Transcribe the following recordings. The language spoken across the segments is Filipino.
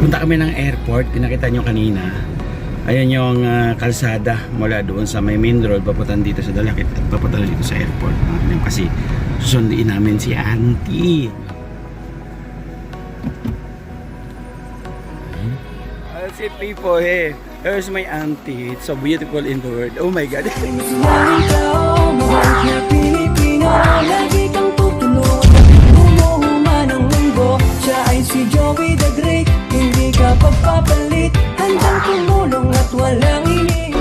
Punta kami ng airport, pinakita nyo kanina. Ayan yung kalsada mula doon sa may main road papunta dito sa Dalakit at papunta dito sa airport. Kasi susunduin namin si Auntie. I'll see people here. Here's my auntie. It's so beautiful in the world. Oh my God. Lagi kang tutulog, umuhuman ang mundo. Siya ay si Joey the Great, hindi ka pagpapalit. Handang tumulong at walang ini.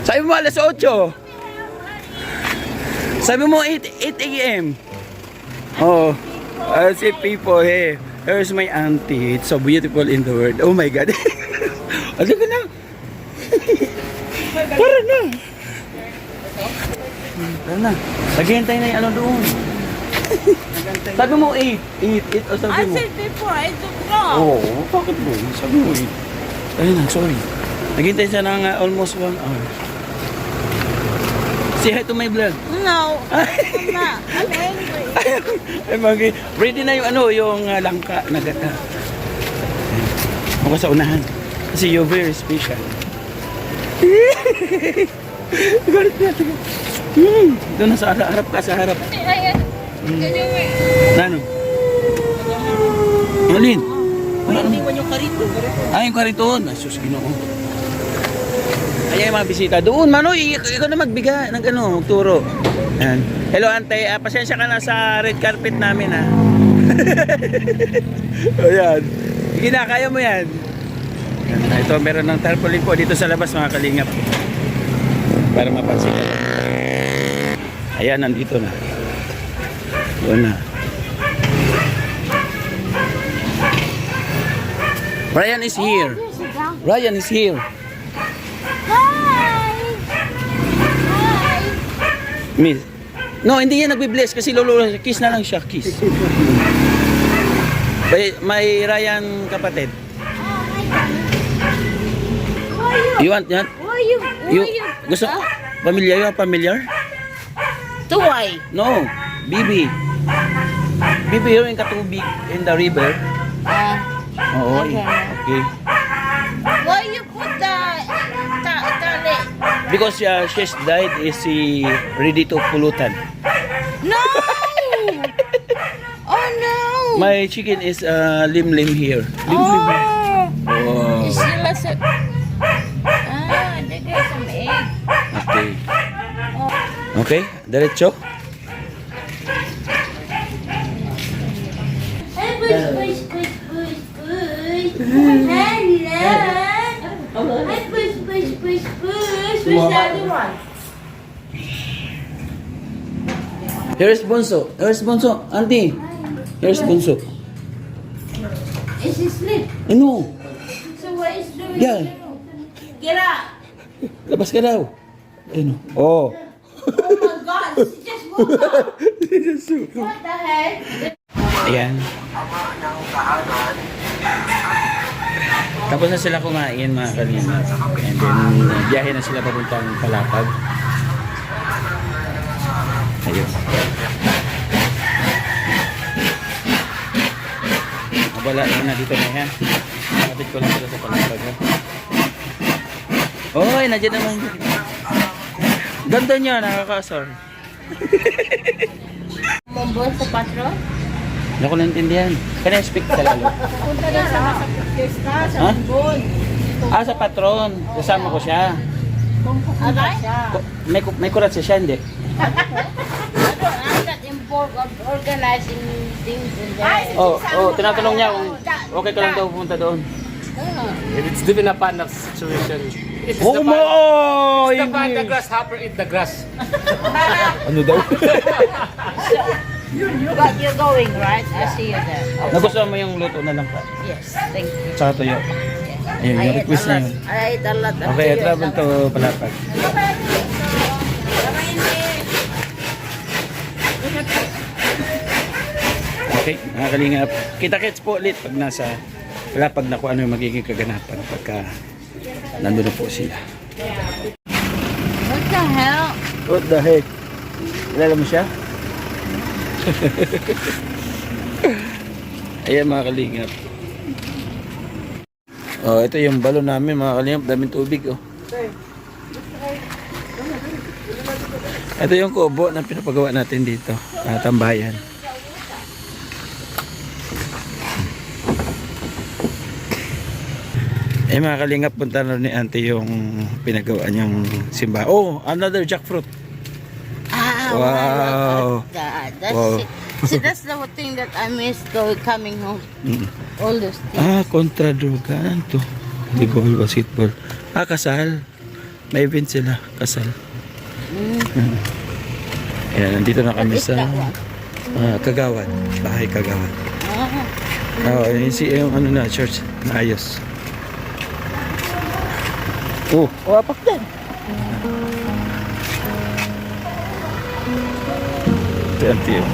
Sabi mo alas 8. Sabi mo 8 a.m. Oh, I'll see people here. Here's my auntie. It's so beautiful in the world. Oh my God. Ano ka na? Tara na. Tara na. Naghihintay na yung ano doon. Sabi mo 8. 8 o sabi I mo? said before, I don't know. Oo, bakit mo? Sabi mo 8. Ayun na, sorry. Naghihintay siya ng almost 1 hour. Say hi to my vlog. No, I'm not. I'm angry. Ready na yung ano, yung langka na gata. Ako sa unahan. Kasi you're very special. Galit na. Doon na sa harap ka, sa harap. Ano? Alin? Iniwan yung karito. Ay, yung kariton. Ay, sus, Ginoo. Ayan yung mga bisita. Doon, Manoy, ikaw na magbiga ng ano, turo. Ayan. Hello, ante. Pasensya ka na sa red carpet namin, ha. Ayan. Sige na, kaya mo yan. Ayan. Ito, meron ng tarpaulin po dito sa labas, mga kalingap. Para mapansin ka. Ayan, nandito na. Doon na. Ryan is here. Ryan is here. Hi! Hi! Miss. No, hindi yan nagbe-bless kasi lolo, kiss na lang siya, kiss. May Ryan kapatid. Why you? You want yan? Why you? You, gusto? Familiar you are familiar? Tuway. No, Bibi. Bibi here in Katubig in the river. Oo, Okay. okay. Why you put the tali? Because she's died, is she ready to pollutan? No! Oh no! My chicken is lim-lim here. Lim-lim. Oh. Is sila sa... they got some egg. Okay. Okay, diretso. Push, push, push, push, push. Hello. Push, push, push, push. Where's the other one? Here's Bunso. Here's Bunso. Auntie. Here's Bunso. Is he asleep? Ano? So what is doing? Yeah. Get up. Labas ka daw. Ano? Oh. Oh my God. She just woke up. What the heck? Ayan. Tapos na sila kumain mga kalina. And then, biyahe na sila papuntang Palapag. Ayun. Wala na dito na yan. Kapit ko lang sila sa Palapag. Ha? Oy, nandiyan naman. Ganda niya, nakakasar. Mambol sa patron? Hindi ko naintindihan. Can I speak Tagalog? Punta na sa fiesta, sa Ha? Mambol. Sa patron. Kasama ko siya. Agay? May kurat siya, hindi. I'm not involved of organizing things in there. Tinatanong niya kung okay ka lang daw pumunta doon. If it's given a pan of situation, it's Oh, the pan, my! the pan, the grasshopper eat the grass. Ano daw? But you're going, right? I see you there. Nagustuhan mo yung luto na lang pa. Yes, thank you. Tsaka tuyo. Ayun, yung request niya yun. I ate a lot of Okay, tuyo. travel to Palapag. Okay, mga kalingap. Kita-kits po ulit pag nasa Palapag na kung ano yung magiging kaganapan pagka nandun na po sila. What the hell? What the heck? Kilala mo siya? Ayan mga kalingap. Oh, ito yung balon namin mga kalingap. Daming tubig oh. Ito yung kubo na pinapagawa natin dito. Tambayan. Eh mga kalingap, punta na ni auntie yung pinagawa niyang simba. Oh, another jackfruit. Ah, Wow. That's Wow. it. See, that's the thing that I miss coming home. Mm. All those things. Kontra drogan to. Volleyball, basketball. Kasal. May event sila, kasal. Ayan, nandito na kami What is sa that one? Kagawan. Bahay Kagawan. Yung ano na, church na ayos. Wapak din. Ito yung